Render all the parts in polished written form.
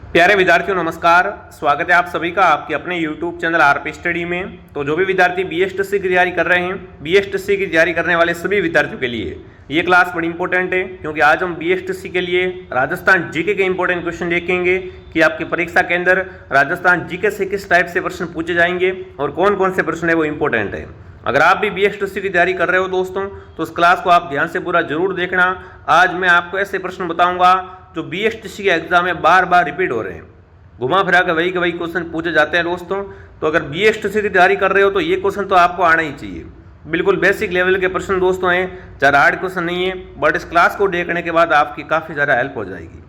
प्यारे विद्यार्थियों नमस्कार। स्वागत है आप सभी का आपके अपने YouTube चैनल आरपी स्टडी में। तो जो भी विद्यार्थी बीएसटीसी की तैयारी कर रहे हैं, बीएसटीसी की तैयारी करने वाले सभी विद्यार्थियों के लिए ये क्लास बड़ी इंपॉर्टेंट है, क्योंकि आज हम बीएसटीसी के लिए राजस्थान जीके के इंपॉर्टेंट क्वेश्चन देखेंगे कि आपकी परीक्षा के अंदर राजस्थान जीके से किस टाइप से प्रश्न पूछे जाएंगे और कौन कौन से प्रश्न है वो इंपॉर्टेंट है। अगर आप भी बीएसटीसी की तैयारी कर रहे हो दोस्तों, तो उस क्लास को आप ध्यान से पूरा जरूर देखना। आज मैं आपको ऐसे प्रश्न बताऊंगा जो बीएसटीसी के एग्जाम में बार बार रिपीट हो रहे हैं, घुमा फिरा कर वही के वही क्वेश्चन पूछे जाते हैं दोस्तों। तो अगर बीएसटीसी की तैयारी कर रहे हो तो ये क्वेश्चन तो आपको आना ही चाहिए। बिल्कुल बेसिक लेवल के प्रश्न दोस्तों हैं, ज़्यादा हार्ड क्वेश्चन नहीं है, बट इस क्लास को देखने के बाद आपकी काफ़ी ज़्यादा हेल्प हो जाएगी।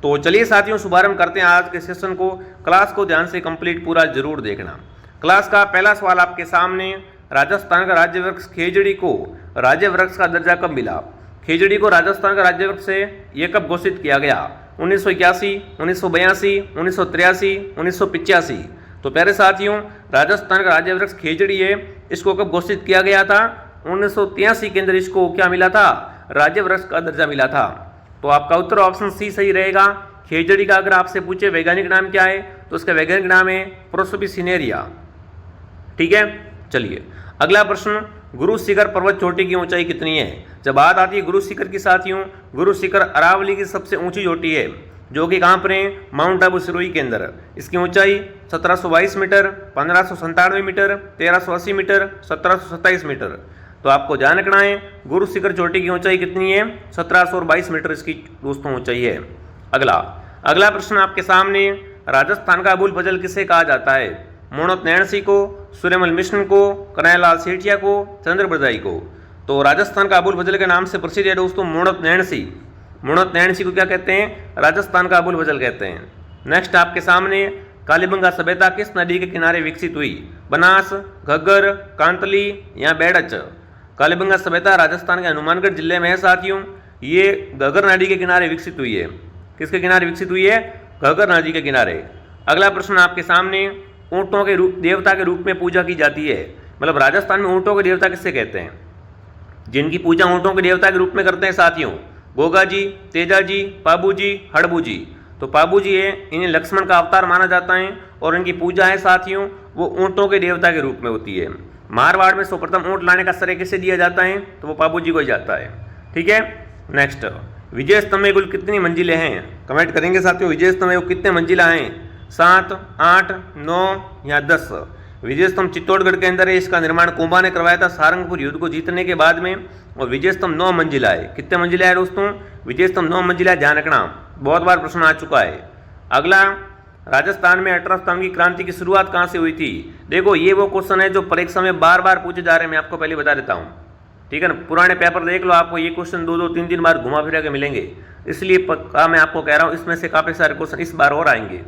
तो चलिए साथियों, शुभारंभ करते हैं आज के सेशन को। क्लास को ध्यान से कंप्लीट पूरा जरूर देखना। क्लास का पहला सवाल आपके सामने, राजस्थान का राज्य वृक्ष खेजड़ी को राज्य वृक्ष का दर्जा कब मिला? खेजड़ी को राजस्थान का राज्य वृक्ष से ये कब घोषित किया गया? 1981, 1982, 1983, 1985। तो प्यारे साथियों, राजस्थान का राज्य वृक्ष खेजड़ी है, इसको कब घोषित किया गया था? 1983 के अंदर इसको क्या मिला था? राज्य वृक्ष का दर्जा मिला था। तो आपका उत्तर ऑप्शन सी सही रहेगा। खेजड़ी का अगर आपसे पूछे वैज्ञानिक नाम क्या है, तो उसका वैज्ञानिक नाम है प्रोसोपिसिनेरिया। ठीक है, चलिए अगला प्रश्न, गुरु शिखर पर्वत चोटी की ऊंचाई कितनी है? जब बात आती है गुरु शिखर की साथियों, गुरु शिखर अरावली की सबसे ऊंची चोटी है, जो कि कहाँ पर है? माउंट आबू सिरोही के अंदर। इसकी ऊंचाई 1722 मीटर, 1597 मीटर, 1380 मीटर, 1727 मीटर। तो आपको ध्यान रखना है गुरु शिखर चोटी की ऊंचाई कितनी है? 1722 मीटर इसकी दोस्तों ऊंचाई है। अगला प्रश्न आपके सामने, राजस्थान का अबुल फजल किसे कहा जाता है? मोहम्मद नैणसी को, सूर्यमल मिश्र को, कन्हैयालाल सेठिया को, चंद्र बरदाई को। तो राजस्थान का अबुल फजल के नाम से प्रसिद्ध है दोस्तों मोहम्मद नैणसी। मोहम्मद नैणसी को क्या कहते हैं? राजस्थान का अबुल फजल कहते हैं। नेक्स्ट आपके सामने, कालीबंगा सभ्यता किस नदी के किनारे विकसित हुई? बनास, घग्गर, कांतली या बेड़च? कालीबंगा सभ्यता राजस्थान के हनुमानगढ़ जिले में है साथियों। ये घग्गर नदी के किनारे विकसित हुई है। किसके किनारे विकसित हुई है? घग्गर नदी के किनारे। अगला प्रश्न आपके सामने, ऊँटों के रूप देवता के रूप में पूजा की जाती है, मतलब राजस्थान में ऊँटों के देवता किससे कहते हैं? जिनकी पूजा ऊँटों के देवता के रूप में करते हैं साथियों, गोगा जी, तेजा जी, पाबू जी, हड़बू जी। तो पाबू जी है, इन्हें लक्ष्मण का अवतार माना जाता है और इनकी पूजा है साथियों वो ऊँटों के देवता के रूप में होती है। मारवाड़ में सर्वप्रथम ऊँट लाने का श्रेय किसे दिया जाता है? तो वो पाबू जी को ही जाता है। ठीक है, नेक्स्ट, विजय स्तंभ में कुल कितनी मंजिलें हैं? कमेंट करेंगे साथियों, विजय स्तंभ में कितने मंजिला हैं? 7, 8, 9 या 10? विजय स्तंभ चित्तौड़गढ़ के अंदर है, इसका निर्माण कुंभा ने करवाया था सारंगपुर युद्ध को जीतने के बाद में। और विजय स्तंभ 9 मंजिला है। कितने मंजिला है दोस्तों? विजय स्तंभ 9 मंजिला है, ध्यान रखना, बहुत बार प्रश्न आ चुका है। अगला, राजस्थान में 18 स्तंभ की क्रांति की शुरुआत कहाँ से हुई थी? देखो ये वो क्वेश्चन है जो परीक्षा में बार बार पूछे जा रहे हैं, मैं आपको पहले बता देता हूँ। ठीक है ना, पुराने पेपर देख लो, आपको ये क्वेश्चन 2-2, 3-3 बार घुमा फिरा के मिलेंगे। इसलिए पक्का मैं आपको कह रहा हूँ, इसमें से काफ़ी सारे क्वेश्चन इस बार और आएंगे।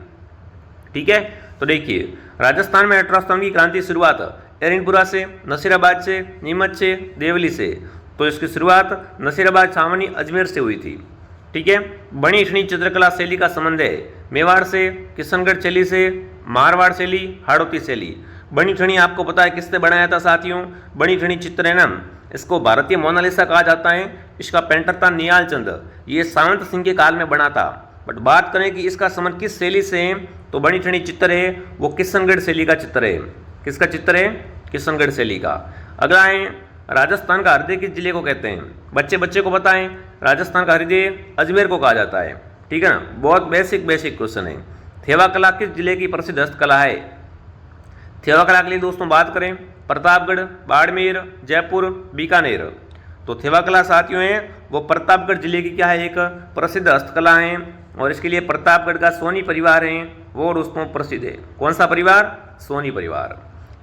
ठीक है, तो देखिए, राजस्थान में 18 स्तंभ की क्रांति की शुरुआत एरनपुरा से, नसीराबाद से, नीमच से, देवली से। तो इसकी शुरुआत नसीराबाद, छावनी, अजमेर से हुई थी। ठीक है, बनी ठनी चित्रकला शैली का संबंध है मेवाड़ से, किशनगढ़ शैली से, मारवाड़ शैली, हाड़ौती शैली। बनी ठनी आपको पता है किसने बनाया था साथियों? बनी ठनी चित्र है ना, इसको भारतीय मोनालिसा कहा जाता है। इसका पेंटर था नियाल चंद, ये सावंत सिंह के काल में बना था। बट बात करें कि इसका संबंध किस शैली से है, तो बनी ठनी चित्र है वो किशनगढ़ शैली का चित्र है। किसका चित्र है? किशनगढ़ शैली का। अगला है, राजस्थान का हृदय किस जिले को कहते हैं? बच्चे को बताएं, राजस्थान का हृदय अजमेर को कहा जाता है। ठीक है ना, बहुत बेसिक क्वेश्चन है। थेवा कला किस जिले की प्रसिद्ध हस्तकला है? थेवा कला के लिए दोस्तों बात करें, प्रतापगढ़, बाड़मेर, जयपुर, बीकानेर। तो थेवा कला साथियों है वो प्रतापगढ़ जिले की क्या है? एक प्रसिद्ध हस्तकला है, और इसके लिए प्रतापगढ़ का सोनी परिवार है वो दोस्तों प्रसिद्ध है। कौन सा परिवार? सोनी परिवार।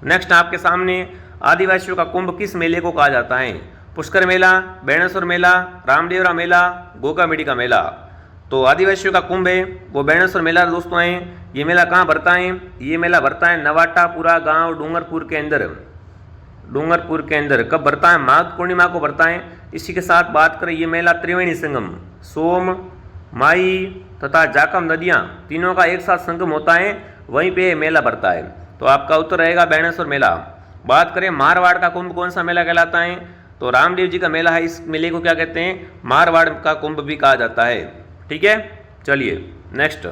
नेक्स्ट आपके सामने, आदिवासियों का कुंभ किस मेले को कहा जाता है? पुष्कर मेला, बेणेश्वर मेला, रामदेवरा मेला, गोगामेडी का मेला। तो आदिवासियों का कुंभ है वो बेणेश्वर मेला दोस्तों है। ये मेला कहाँ भरता है? ये मेला भरता है नवाटापुरा गांव डूंगरपुर के अंदर। डूंगरपुर के अंदर कब भरता है? माघ पूर्णिमा को भरता है। इसी के साथ बात करें, ये मेला त्रिवेणी संगम, सोम, माई तथा जाकम नदियाँ तीनों का एक साथ संगम होता है, वहीं पे मेला भरता है। तो आपका उत्तर रहेगा बेणेश्वर मेला। बात करें मारवाड़ का कुंभ कौन सा मेला कहलाता है? तो रामदेव जी का मेला है। इस मेले को क्या कहते हैं? मारवाड़ का कुंभ भी कहा जाता है। ठीक है, चलिए नेक्स्ट,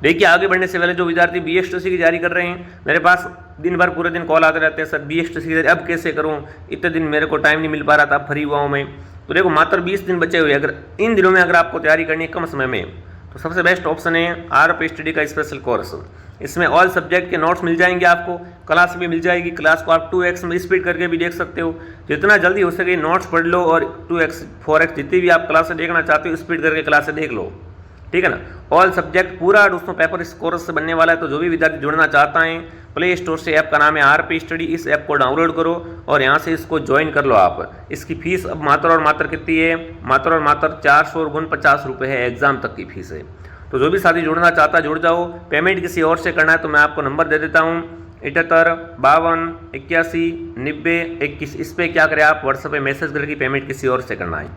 देखिए आगे बढ़ने से पहले जो विद्यार्थी BSTC की तैयारी कर रहे हैं, मेरे पास दिन भर पूरे दिन कॉल आते रहते हैं, सर BSTC की तैयारी अब कैसे करूं, इतने दिन मेरे को टाइम नहीं मिल पा रहा था, फ्री हुआ हूं मैं। तो देखो मात्र 20 दिन बचे हुए, अगर इन दिनों में अगर आपको तैयारी करनी है कम समय में, तो सबसे बेस्ट ऑप्शन है RP का स्पेशल कोर्स। इसमें ऑल सब्जेक्ट के नोट्स मिल जाएंगे आपको, क्लास भी मिल जाएगी, क्लास को आप 2x में स्पीड करके भी देख सकते हो। जितना जल्दी हो सके नोट्स पढ़ लो और 2x 4x जितनी भी आप क्लास से देखना चाहते हो स्पीड करके क्लास से देख लो, ठीक है ना। ऑल सब्जेक्ट पूरा दोस्तों पेपर इस कोर्स से बनने वाला है। तो जो भी विद्यार्थी जुड़ना चाहता है, प्ले स्टोर से ऐप का नाम है RP स्टडी, इस ऐप को डाउनलोड करो और यहाँ से इसको ज्वाइन कर लो आप। इसकी फीस अब मात्र और मात्र कितनी है, मात्र और मात्र 449 रुपये है, एग्जाम तक की फीस है। तो जो भी साथी जुड़ना चाहता है जुड़ जाओ। पेमेंट किसी और से करना है तो मैं आपको नंबर दे देता हूँ 78 52 81 90 21। इस पर क्या करें आप व्हाट्सएप पे मैसेज करके पेमेंट किसी और से करना है।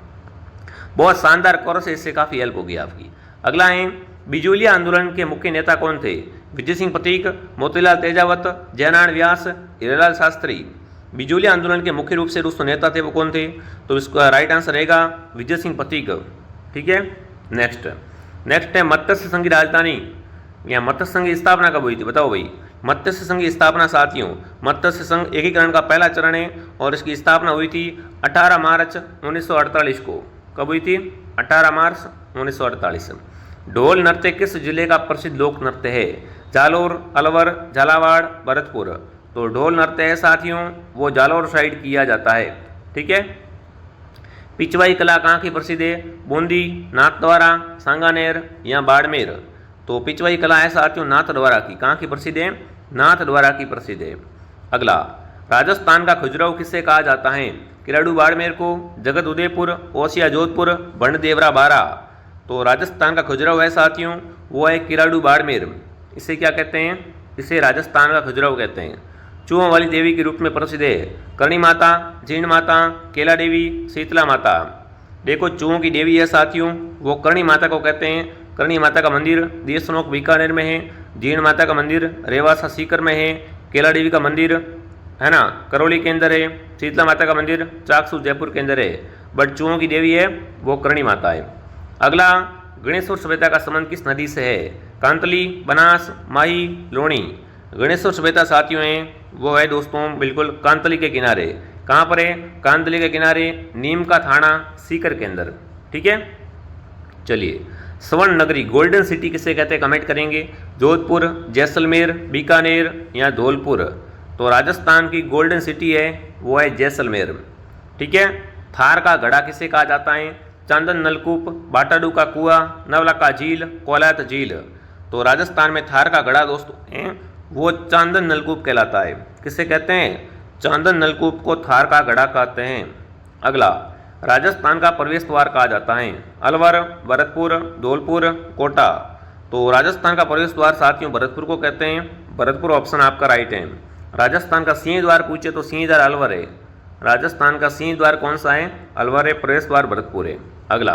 बहुत शानदार कोर्स है, इससे काफ़ी हेल्प होगी आपकी। अगला है बिजोलिया आंदोलन के मुख्य नेता कौन थे, विजय सिंह पथिक, मोतीलाल तेजावत, जयनारायण व्यास, हीरालाल शास्त्री। बिजोलिया आंदोलन के मुख्य रूप से दोस्तों नेता थे वो कौन थे, तो इसका राइट आंसर रहेगा विजय सिंह पथिक, ठीक है। नेक्स्ट है मत्स्य संघ की राजधानी या मत्स्य संघ की स्थापना कब हुई थी, बताओ भाई। मत्स्य संघ की स्थापना साथियों, मत्स्य संघ एकीकरण का पहला चरण है और इसकी स्थापना हुई थी 18 मार्च 1948 को। कब हुई थी, 18 मार्च 1948। ढोल नृत्य किस जिले का प्रसिद्ध लोक नृत्य है, जालोर, अलवर, झालावाड़, भरतपुर। तो ढोल नृत्य है साथियों वो जालोर साइड किया जाता है, ठीक है। पिचवाई कला कहाँ की प्रसिद्ध है, बूंदी, नाथद्वारा, सांगानेर या बाड़मेर। तो पिचवाई कला है साथियों नाथद्वारा की, कहाँ की प्रसिद्ध है, नाथद्वारा की प्रसिद्ध है। अगला राजस्थान का खजुराहो किसे कहा जाता है, किराड़ू बाड़मेर को, जगत उदयपुर, ओसिया जोधपुर, बंडदेवरा बारा। तो राजस्थान का खजुराहो है साथियों वो है किराड़ू बाड़मेर। इसे क्या कहते हैं, इसे राजस्थान का खजुराहो कहते हैं। चूहों वाली देवी के रूप में प्रसिद्ध है, करणी माता, जीण माता, केला देवी, शीतला माता। देखो चूहों की देवी है साथियों वो करणी माता को कहते हैं। करणी माता का मंदिर देशनोक बीकानेर में है, जीण माता का मंदिर रेवासा सीकर में है, केला देवी का मंदिर है ना करौली के अंदर है, शीतला माता का मंदिर चाकसू जयपुर के अंदर है, बट चूहों की देवी है वो करणी माता है। अगला गणेश्वर सभ्यता का संबंध किस नदी से है, कांतली, बनास, माही, लोणी। गणेश्वर सभ्यता साथियों है वो है दोस्तों बिल्कुल कांतली के किनारे। कहाँ पर है, कांतली के किनारे, नीम का थाना, सीकर के अंदर, ठीक है। चलिए स्वर्ण नगरी गोल्डन सिटी किसे कहते हैं कमेंट करेंगे, जोधपुर, जैसलमेर, बीकानेर या धौलपुर। तो राजस्थान की गोल्डन सिटी है वो है जैसलमेर, ठीक है। थार का गढ़ा किसे कहा जाता है, चांदन नलकूप, बाटाडू का कुआं, नवलखा झील, कोलायत झील। तो राजस्थान में थार का गढ़ा दोस्तों वो चांदन नलकूप कहलाता है। किसे कहते हैं, चांदन नलकूप को थार का गढ़ा कहते हैं। अगला राजस्थान का प्रवेश द्वार कहा जाता है, अलवर, भरतपुर, धौलपुर, कोटा। तो राजस्थान का प्रवेश द्वार साथियों भरतपुर को कहते हैं, भरतपुर ऑप्शन आपका राइट है। राजस्थान का सिंह द्वार पूछे तो सिंह द्वार अलवर है, राजस्थान का सिंह द्वार कौन सा है, अलवर है, प्रवेश द्वार भरतपुर है। अगला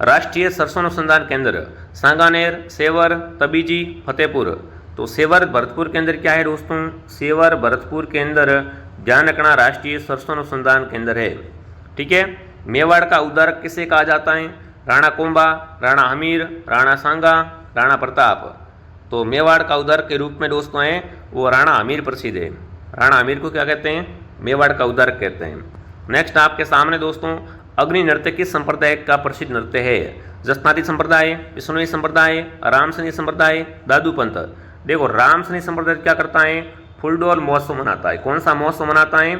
राष्ट्रीय सरसों अनुसंधान केंद्र सांगानेर, सेवर, तबीजी, फतेहपुर। तो सेवर भरतपुर के अंदर क्या है दोस्तों, सेवर भरतपुर के अंदर ध्यान रखना राष्ट्रीय सरसों अनुसंधान केंद्र है, ठीक है। मेवाड़ का उद्धारक किसे कहा जाता है, राणा कुंभा, राणा हमीर, राणा सांगा, राणा प्रताप। तो मेवाड़ का उद्धारक के रूप में दोस्तों है वो राणा हमीर प्रसिद्ध है। राणा हमीर को क्या कहते हैं, मेवाड़ का उद्धारक कहते हैं। नेक्स्ट आपके सामने दोस्तों अग्नि नृत्य किस संप्रदाय का प्रसिद्ध नृत्य है, जसनाती संप्रदाय, विष्णुई संप्रदाय, रामसनी संप्रदाय, दादू पंथ। देखो रामसनी संप्रदाय क्या करता है, फुलडोल महोत्सव मनाता है। कौन सा महोत्सव मनाता है,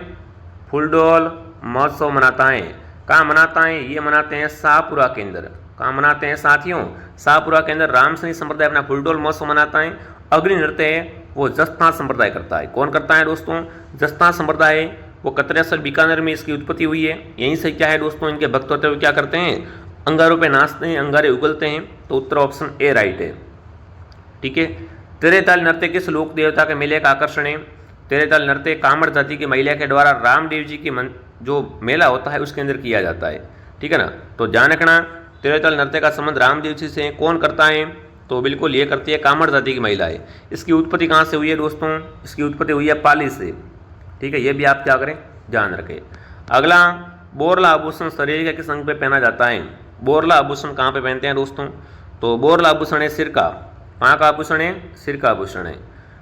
फुलडोल महोत्सव मनाता है। कहाँ मनाता है, ये मनाते हैं शाहपुरा के अंदर। कहाँ मनाते हैं साथियों, शाहपुरा के अंदर रामसनी संप्रदाय अपना फुलडोल महोत्सव मनाता है। अग्नि नृत्य है वो जसनाथ संप्रदाय करता है। कौन करता है दोस्तों, जसनाथ संप्रदाय, वो कतरेसर बीकानेर में इसकी उत्पत्ति हुई है। यहीं से क्या है दोस्तों इनके भक्त होते हुए क्या करते हैं, अंगारों पे नाचते हैं, अंगारे उगलते हैं। तो उत्तर ऑप्शन ए राइट है, ठीक है। तेरेताल नृत्य किस लोक देवता के मेले का आकर्षण है, तेरेताल नृत्य कामड़ जाति की महिला के द्वारा रामदेव जी की जो मेला होता है उसके अंदर किया जाता है, ठीक है ना। तो ध्यान रखना तेरेताल नृत्य का संबंध रामदेव जी से कौन करता है, तो बिल्कुल ये करती है कामड़ जाति की महिला है। इसकी उत्पत्ति कहाँ से हुई है दोस्तों, इसकी उत्पत्ति हुई है पाली से, ठीक है। ये भी आप क्या करें ध्यान रखें। अगला बोरला आभूषण शरीर के किस अंग पे पहना जाता है, बोरला आभूषण कहाँ पे पहनते हैं दोस्तों, तो बोरला आभूषण है सिर का, कहाँ का आभूषण है? सिर का आभूषण है।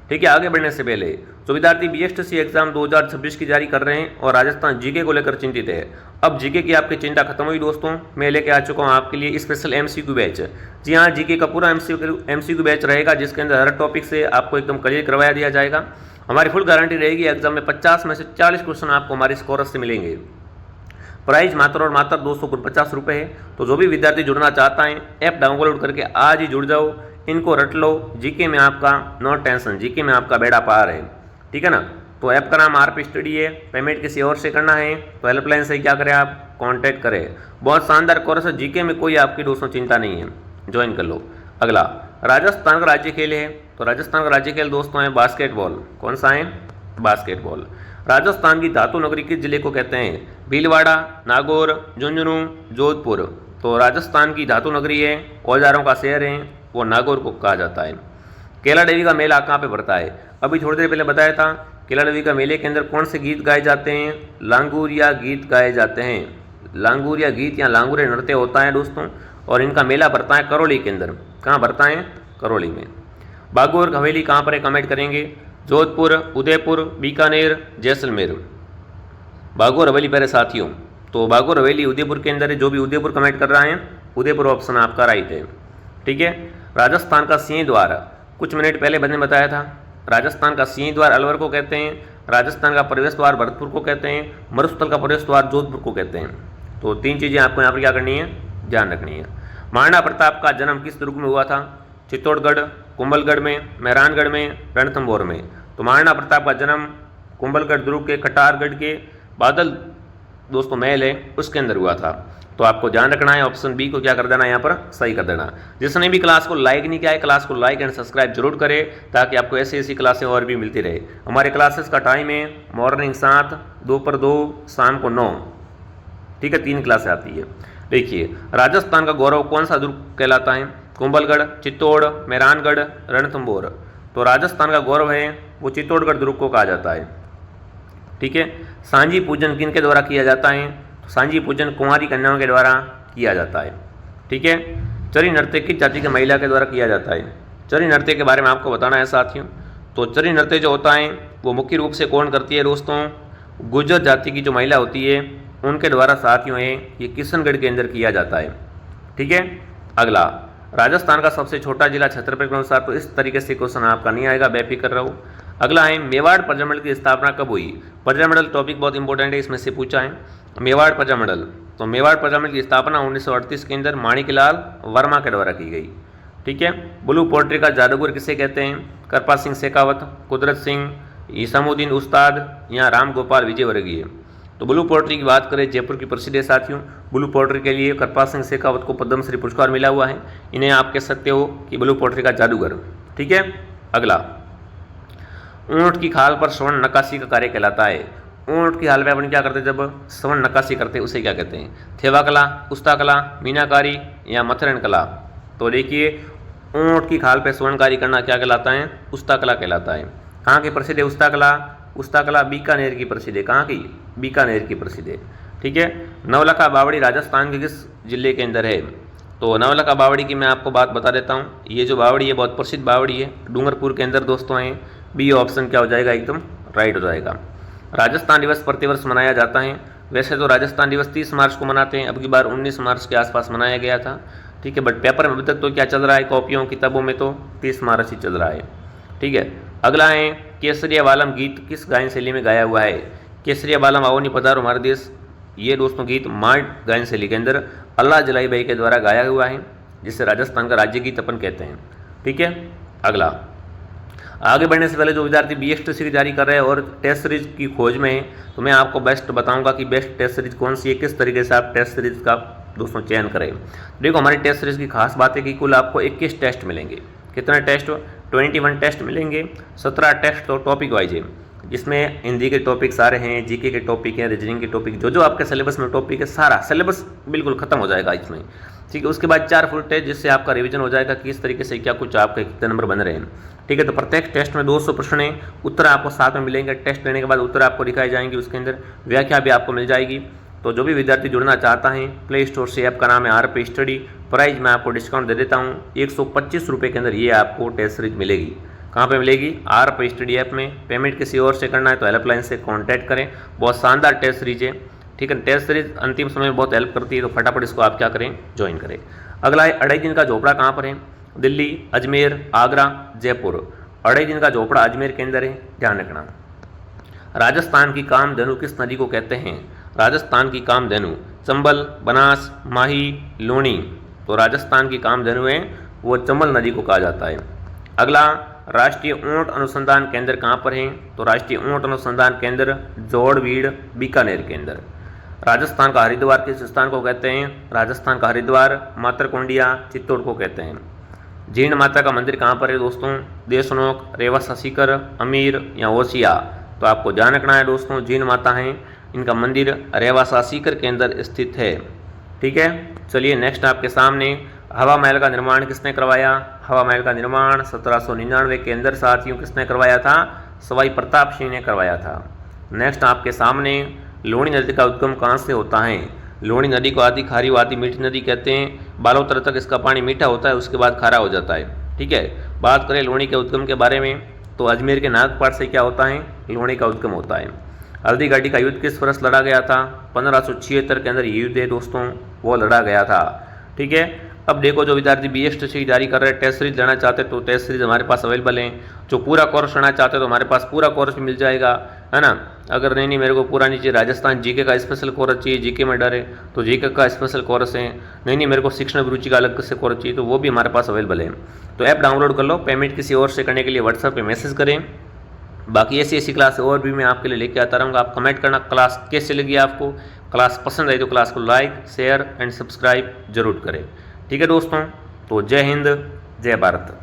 ठीक है, आगे बढ़ने से पहले जो विद्यार्थी बीएसटीसी एग्जाम 2026 की जारी कर रहे हैं और राजस्थान जीके को लेकर चिंतित है, अब जीके की आपकी चिंता खत्म हुई दोस्तों। मैं लेके आ चुका हूँ आपके लिए स्पेशल एमसीक्यू बैच। जी हाँ, जीके का पूरा एमसीक्यू बैच रहेगा, जिसके अंदर हर टॉपिक से आपको एकदम क्लियर करवाया दिया जाएगा। हमारी फुल गारंटी रहेगी, एग्जाम में 50 में से 40 क्वेश्चन आपको हमारे स्कोरर से मिलेंगे। प्राइस मात्र और मात्र 250 रुपये है। तो जो भी विद्यार्थी जुड़ना चाहता है, ऐप डाउनलोड करके आज ही जुड़ जाओ, इनको रट लो। जीके में आपका नो टेंशन, जीके में आपका बेड़ा पार है। ठीक है ना। तो ऐप का नाम आरपी स्टडी है। पेमेंट किसी और से करना है तो हेल्पलाइन से क्या करें, आप कांटेक्ट करें। बहुत शानदार कोर्स है, जीके में कोई आपकी दोस्तों चिंता नहीं है, ज्वाइन कर लो। अगला राजस्थान का राज्य खेल है। तो राजस्थान का राज्य खेल दोस्तों है बास्केटबॉल। कौन सा है? बास्केटबॉल। राजस्थान की धातु नगरी किस जिले को कहते हैं? भीलवाड़ा, नागौर, झुंझुनू, जोधपुर। तो राजस्थान की धातु नगरी है, औजारों का शहर है, वो नागौर को कहा जाता है। कैला देवी का मेला कहाँ पे पड़ता है? अभी थोड़ी देर पहले बताया था। कैला देवी का मेले के अंदर कौन से गीत गाए जाते हैं? लांगुरिया गीत गाए जाते हैं। लांगुरिया गीत या लांगुरे नृत्य होता है दोस्तों, और इनका मेला पड़ता है करौली के अंदर। कहाँ पड़ता है? करौली में। बागौर हवेली कहाँ पर है? कमेंट करेंगे। जोधपुर, उदयपुर, बीकानेर, जैसलमेर। बागौर हवेली पहले साथियों, तो बागौर हवेली उदयपुर के अंदर है। जो भी उदयपुर कमेंट कर रहा है, उदयपुर ऑप्शन आपका राइट है। ठीक है। राजस्थान का सिंह द्वार, कुछ मिनट पहले मैंने बताया था। राजस्थान का सिंह द्वार अलवर को कहते हैं। राजस्थान का प्रवेश द्वार भरतपुर को कहते हैं। मरुस्थल का प्रवेश द्वार जोधपुर को कहते हैं। तो 3 चीज़ें आपको यहाँ पर क्या करनी है, ध्यान रखनी है। महाराणा प्रताप का जन्म किस दुर्ग में हुआ था? चित्तौड़गढ़, कुंभलगढ़ में, मेहरानगढ़ में, रणथंभौर में। तो महाराणा प्रताप का जन्म कुंभलगढ़ दुर्ग के कटारगढ़ के बादल दोस्तों महल है, उसके अंदर हुआ था। तो आपको ध्यान रखना है, ऑप्शन बी को क्या कर देना है, यहाँ पर सही कर देना। जिसने भी क्लास को लाइक नहीं किया है, क्लास को लाइक एंड सब्सक्राइब जरूर करें, ताकि आपको ऐसी ऐसी क्लासें और भी मिलती रहे। हमारे क्लासेस का टाइम है मॉर्निंग 7, दोपहर 2, शाम को 9। ठीक है, 3 क्लासें आती है। देखिए, राजस्थान का गौरव कौन सा दुर्ग कहलाता है? कुंभलगढ़, चित्तौड़, मेहरानगढ़, रणथंभौर। तो राजस्थान का गौरव है वो चित्तौड़गढ़ दुर्ग को कहा जाता है। ठीक है। सांझी पूजन किन के द्वारा किया जाता है? तो सांझी पूजन कुंवारी कन्याओं के द्वारा किया जाता है। ठीक है। चरी नृत्य किस जाति की महिला के द्वारा किया जाता है? चरी नृत्य के बारे में आपको बताना है साथियों। तो चरी नृत्य जो होता है वो मुख्य रूप से कौन करती है दोस्तों? गुर्जर जाति की जो महिला होती है उनके द्वारा साथियों है, ये किशनगढ़ के अंदर किया जाता है। ठीक है। अगला, राजस्थान का सबसे छोटा जिला छत्रपति के अनुसार, तो इस तरीके से क्वेश्चन आपका नहीं आएगा, बेफिक्र रहो। अगला है मेवाड़ प्रजामंडल की स्थापना कब हुई? प्रजामंडल टॉपिक बहुत इंपॉर्टेंट है, इसमें से पूछा है मेवाड़ प्रजामंडल। तो मेवाड़ प्रजामंडल की स्थापना 1938 के अंदर माणिकलाल वर्मा के द्वारा की गई। ठीक है। ब्लू पोल्ट्री का जादूगर किसे कहते हैं? कृपा सिंह शेखावत, कुदरत सिंह, इसामुद्दीन उस्ताद या राम गोपाल विजयवर्गीय। तो ब्लू पोल्ट्री की बात करें, जयपुर की प्रसिद्ध है साथियों। ब्लू पोल्ट्री के लिए कृपा सिंह शेखावत को पद्मश्री पुरस्कार मिला हुआ है। इन्हें आप कह सकते हो कि ब्लू पोल्ट्री का जादूगर। ठीक है। अगला, ऊंट की खाल पर स्वर्ण नक्काशी का कार्य कहलाता है। ऊंट की हाल में अपन क्या करते हैं? जब स्वर्ण नक्काशी करते हैं उसे क्या कहते हैं? थेवा कला, उस्ता कला, मीनाकारी या मथुरन कला। तो देखिए, ऊंट की खाल पर स्वर्णकारी करना क्या कहलाता है? उस्ता कला कहलाता है। कहाँ की प्रसिद्ध है उस्ता कला? उस्ता कला बीकानेर की प्रसिद्ध है। कहाँ की? बीकानेर की प्रसिद्ध है। ठीक है। नवलखा बावड़ी राजस्थान के किस जिले के अंदर है? तो नवलखा बावड़ी की मैं आपको बात बता देता हूँ। ये जो बावड़ी है बहुत प्रसिद्ध बावड़ी है, डूंगरपुर के अंदर दोस्तों है। बी ऑप्शन क्या हो जाएगा? एकदम राइट हो जाएगा। राजस्थान दिवस प्रतिवर्ष मनाया जाता है। वैसे तो राजस्थान दिवस 30 मार्च को मनाते हैं, अब की बार 19 मार्च के आसपास मनाया गया था। ठीक है। बट पेपर में अभी तक तो क्या चल रहा है, कॉपियों किताबों में तो 30 मार्च ही चल रहा है। ठीक है। अगला है केसरिया बालम गीत किस गायन शैली में गाया हुआ है? केसरिया बालम आओ नी पधारो हमारे देश, ये दोस्तों गीत मार्ड गायन शैली के अंदर अल्लाह जलाई भाई के द्वारा गाया हुआ है, जिसे राजस्थान का राज्य गीत अपन कहते हैं। ठीक है। अगला, आगे बढ़ने से पहले जो विद्यार्थी बीएसटी की तैयारी कर रहे हैं और टेस्ट सीरीज की खोज में है, तो मैं आपको बेस्ट बताऊंगा कि बेस्ट टेस्ट सीरीज कौन सी है, किस तरीके से आप टेस्ट सीरीज का दोस्तों चयन करें। देखो, हमारी टेस्ट सीरीज की खास बात है कि कुल आपको 21 टेस्ट मिलेंगे। कितने टेस्ट? 21 टेस्ट मिलेंगे। 17 टेस्ट तो टॉपिक वाइज है, जिसमें हिंदी के टॉपिक सारे हैं, जीके के टॉपिक हैं, रीजनिंग के टॉपिक, जो जो आपके सिलेबस में टॉपिक है सारा सिलेबस बिल्कुल खत्म हो जाएगा इसमें। ठीक है। उसके बाद 4 फुल टेस्ट, जिससे आपका रिवीजन हो जाएगा कि किस तरीके से क्या कुछ आपके कितने नंबर बन रहे हैं। ठीक है। तो प्रत्येक टेस्ट में 200 प्रश्न है, उत्तर आपको साथ में मिलेंगे। टेस्ट लेने के बाद उत्तर आपको दिखाए जाएंगे, उसके अंदर व्याख्या भी आपको मिल जाएगी। तो जो भी विद्यार्थी जुड़ना चाहता है प्ले स्टोर से ऐप का नाम है RP स्टडी। प्राइस मैं आपको डिस्काउंट दे देता हूँ, 125 रुपये के अंदर ये आपको टेस्ट सीरीज मिलेगी। कहाँ पे मिलेगी? RP स्टडी ऐप में। पेमेंट किसी और से करना है तो हेल्पलाइन से कांटेक्ट करें। बहुत शानदार टेस्ट सीरीज है, ठीक है। टेस्ट सीरीज अंतिम समय में बहुत हेल्प करती है, तो फटाफट इसको आप क्या करें, ज्वाइन करें। अगला है 2.5 दिन का झोपड़ा कहाँ पर है? दिल्ली, अजमेर, आगरा, जयपुर। 2.5 दिन का झोपड़ा अजमेर के अंदर है, ध्यान रखना। राजस्थान की कामधेनु किस नदी को कहते हैं? राजस्थान की कामधेनु चंबल, बनास, माही, लूणी। तो राजस्थान की कामधेनु है वो चंबल नदी को कहा जाता है। अगला, राष्ट्रीय ऊंट अनुसंधान केंद्र कहाँ पर है? तो राष्ट्रीय ऊंट अनुसंधान केंद्र जोड़बीड़, बीकानेर के अंदर। राजस्थान का हरिद्वार किस स्थान को कहते हैं? राजस्थान का हरिद्वार मातरकुंडिया, चित्तौड़ को कहते हैं। जीर्ण माता का मंदिर कहाँ पर है दोस्तों? देशनोक, रेवासा सीकर, अमीर या ओसिया। तो आपको ध्यान रखना है दोस्तों, जीर्ण माता हैं, इनका मंदिर रेवासा सीकर के अंदर स्थित है, ठीक है। चलिए नेक्स्ट आपके सामने, हवा महल का निर्माण किसने करवाया? हवा महल का निर्माण 1799 के अंदर साथियों किसने करवाया था? सवाई प्रताप सिंह ने करवाया था। नेक्स्ट आपके सामने, लूणी नदी का उद्गम कहाँ से होता है? लूणी नदी को आधी खारी व आधी मीठी नदी कहते हैं। बालोतर तक इसका पानी मीठा होता है, उसके बाद खारा हो जाता है, ठीक है। बात करें लूणी के उद्गम के बारे में, तो अजमेर के नागपाट से क्या होता है? लूणी का उद्गम होता है। हल्दी घाटी का युद्ध किस वर्ष लड़ा गया था? 1576 के अंदर ये युद्ध है दोस्तों, वो लड़ा गया था, ठीक है। अब देखो, जो विद्यार्थी BST की तैयारी कर रहे हैं, टेस्ट सीरीज लेना चाहते हैं तो टेस्ट सीरीज हमारे पास अवेलेबल है। जो पूरा कोर्स लेना चाहते हैं तो हमारे पास पूरा कोर्स भी मिल जाएगा, है ना। अगर नहीं मेरे को पूरा नहीं चाहिए, राजस्थान जीके का स्पेशल कोर्स चाहिए, जीके में डर है तो जीके का स्पेशल कोर्स है, नहीं मेरे को शिक्षण अभिरुचि का अलग से कोर्स चाहिए तो वो भी हमारे पास अवेलेबल है। तो ऐप डाउनलोड कर लो। पेमेंट किसी और से करने के लिए व्हाट्सएप पर मैसेज करें। बाकी ऐसी क्लास और भी मैं आपके लिए लेके आता रहूँगा। आप कमेंट करना क्लास कैसे लगी आपको। क्लास पसंद आई तो क्लास को लाइक, शेयर एंड सब्सक्राइब जरूर करें, ठीक है दोस्तों। तो जय हिंद, जय भारत।